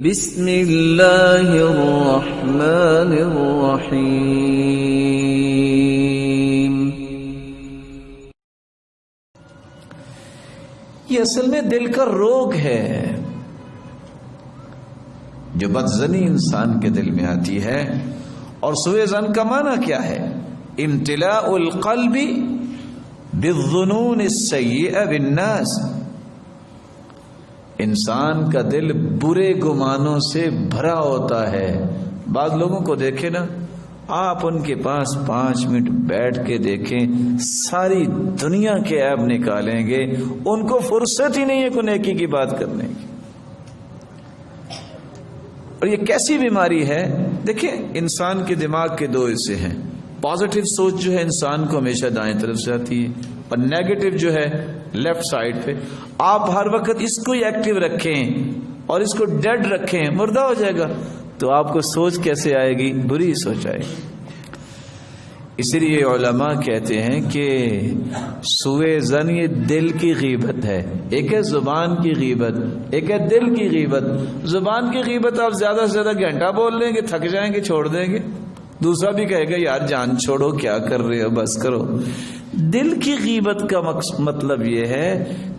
بسم اللہ الرحمن الرحیم۔ یہ اصل میں دل کا روگ ہے جو بدظنی انسان کے دل میں آتی ہے۔ اور سوء ظن کا معنی کیا ہے؟ امتلاء القلب بالظنون السیئہ بالناس۔ انسان کا دل برے گمانوں سے بھرا ہوتا ہے۔ بعض لوگوں کو دیکھیں نا، آپ ان کے پاس 5 منٹ بیٹھ کے دیکھیں، ساری دنیا کے عیب نکالیں گے، ان کو فرصت ہی نہیں ہے کوئی نیکی کی بات کرنے کی۔ اور یہ کیسی بیماری ہے؟ دیکھیں، انسان کے دماغ کے 2 حصے ہیں۔ پازیٹیو سوچ جو ہے انسان کو ہمیشہ دائیں طرف سے آتی ہے، اور نیگیٹو جو ہے لیفٹ سائڈ پہ۔ آپ ہر وقت اس کو ہی ایکٹیو رکھیں اور اس کو ڈیڈ رکھیں، مردہ ہو جائے گا، تو آپ کو سوچ کیسے آئے گی؟ بری سوچ آئے گی۔ اسی لیے علماء کہتے ہیں کہ سوء ظن یہ دل کی غیبت ہے۔ ایک ہے زبان کی غیبت، ایک ہے دل کی غیبت۔ زبان کی غیبت آپ زیادہ سے زیادہ گھنٹہ بول لیں گے، تھک جائیں گے، چھوڑ دیں گے، دوسرا بھی کہے گا یار جان چھوڑو، کیا کر رہے ہو، بس کرو۔ دل کی غیبت کا مطلب یہ ہے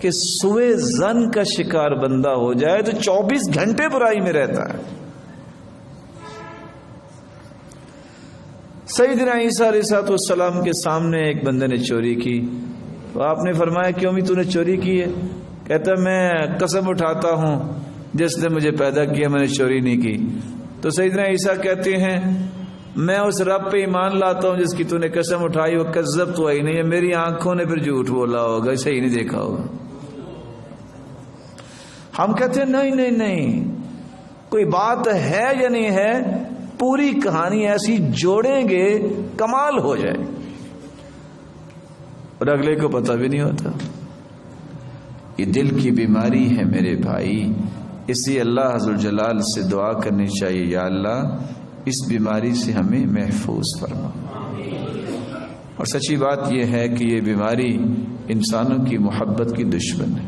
کہ سوء ظن کا شکار بندہ ہو جائے تو 24 گھنٹے برائی میں رہتا ہے۔ سیدنا عیسیٰ علیہ السلام کے سامنے ایک بندے نے چوری کی، تو آپ نے فرمایا کیوں بھی تو نے چوری کی ہے؟ کہتا میں قسم اٹھاتا ہوں جس نے مجھے پیدا کیا، میں نے چوری نہیں کی۔ تو سیدنا عیسیٰ کہتے ہیں میں اس رب پہ ایمان لاتا ہوں جس کی تو نے قسم اٹھائی، وہ کذب تو ہی نہیں ہے، میری آنکھوں نے پھر جھوٹ بولا ہوگا، اسے ہی نہیں دیکھا ہوگا۔ ہم کہتے ہیں نہیں نہیں نہیں، کوئی بات ہے یا نہیں ہے، پوری کہانی ایسی جوڑیں گے کمال ہو جائے، اور اگلے کو پتہ بھی نہیں ہوتا۔ یہ دل کی بیماری ہے میرے بھائی، اس لیے اللہ عز و جلال سے دعا کرنی چاہیے، یا اللہ اس بیماری سے ہمیں محفوظ فرما۔ اور سچی بات یہ ہے کہ یہ بیماری انسانوں کی محبت کی دشمن ہے۔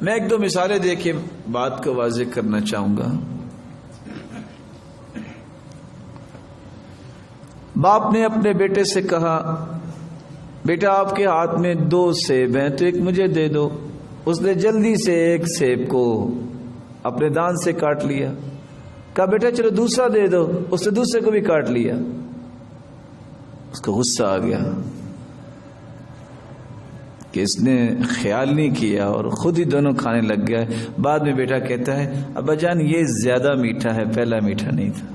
میں 1-2 مثالیں دے کے بات کو واضح کرنا چاہوں گا۔ باپ نے اپنے بیٹے سے کہا بیٹا آپ کے ہاتھ میں 2 سیب ہیں تو ایک مجھے دے دو۔ اس نے جلدی سے ایک سیب کو اپنے دانت سے کاٹ لیا، کہا بیٹا چلو دوسرا دے دو، اس نے دوسرے کو بھی کاٹ لیا۔ اس کو غصہ آ گیا کہ اس نے خیال نہیں کیا اور خود ہی دونوں کھانے لگ گیا۔ بعد میں بیٹا کہتا ہے ابا جان یہ زیادہ میٹھا ہے، پہلا میٹھا نہیں تھا۔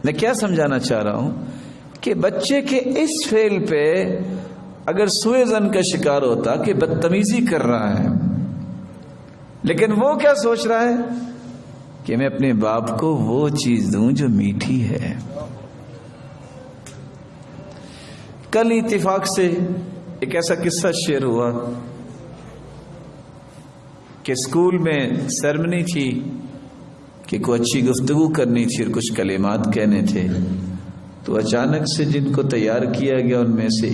میں کیا سمجھانا چاہ رہا ہوں کہ بچے کے اس فعل پہ اگر سوء ظن کا شکار ہوتا کہ بدتمیزی کر رہا ہے، لیکن وہ کیا سوچ رہا ہے کہ میں اپنے باپ کو وہ چیز دوں جو میٹھی ہے۔ کل اتفاق سے ایک ایسا قصہ شیئر ہوا کہ اسکول میں سیرمنی تھی کہ کوئی اچھی گفتگو کرنی تھی اور کچھ کلمات کہنے تھے، تو اچانک سے جن کو تیار کیا گیا ان میں سے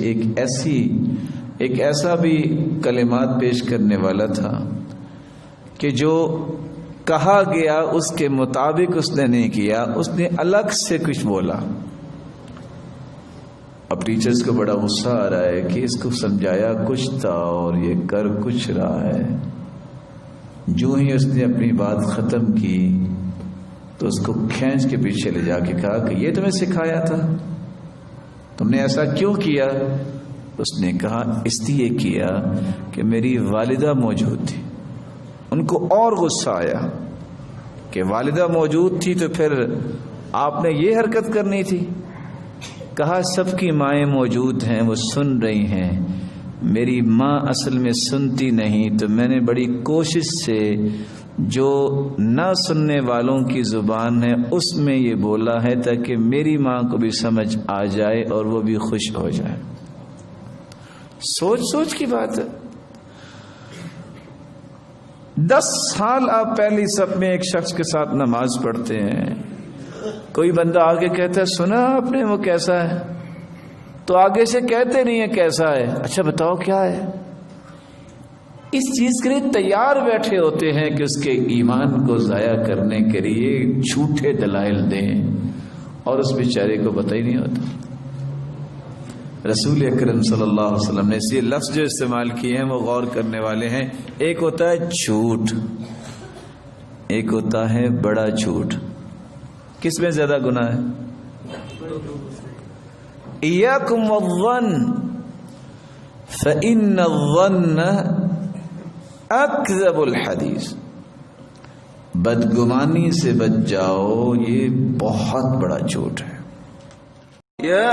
ایک ایسا بھی کلمات پیش کرنے والا تھا کہ جو کہا گیا اس کے مطابق اس نے نہیں کیا، اس نے الگ سے کچھ بولا۔ اب ٹیچرز کو بڑا غصہ آ رہا ہے کہ اس کو سمجھایا کچھ تھا اور یہ کر کچھ رہا ہے۔ جو ہی اس نے اپنی بات ختم کی تو اس کو کھینچ کے پیچھے لے جا کے کہا کہ یہ تمہیں سکھایا تھا، تم نے ایسا کیوں کیا؟ اس نے کہا اس لیے کیا کہ میری والدہ موجود تھی۔ ان کو اور غصہ آیا کہ والدہ موجود تھی تو پھر آپ نے یہ حرکت کرنی تھی۔ کہا سب کی مائیں موجود ہیں، وہ سن رہی ہیں، میری ماں اصل میں سنتی نہیں، تو میں نے بڑی کوشش سے جو نہ سننے والوں کی زبان ہے اس میں یہ بولا ہے تاکہ میری ماں کو بھی سمجھ آ جائے اور وہ بھی خوش ہو جائے۔ سوچ کی بات ہے۔ 10 سال آپ پہلی صف میں ایک شخص کے ساتھ نماز پڑھتے ہیں، کوئی بندہ آگے کہتا ہے سنا آپ نے وہ کیسا ہے، تو آگے سے کہتے نہیں ہے کیسا ہے، اچھا بتاؤ کیا ہے۔ اس چیز کے لیے تیار بیٹھے ہوتے ہیں کہ اس کے ایمان کو ضائع کرنے کے لیے جھوٹے دلائل دیں، اور اس بیچارے کو پتہ ہی نہیں ہوتا۔ رسول اکرم صلی اللہ علیہ وسلم نے یہ لفظ جو استعمال کیے ہیں وہ غور کرنے والے ہیں۔ ایک ہوتا ہے جھوٹ، ایک ہوتا ہے بڑا جھوٹ۔ کس میں زیادہ گناہ ہے؟ ایاکم والظن فإن الظن اکذب الحدیث، بدگمانی سے بچ جاؤ، یہ بہت بڑا جھوٹ ہے۔ یا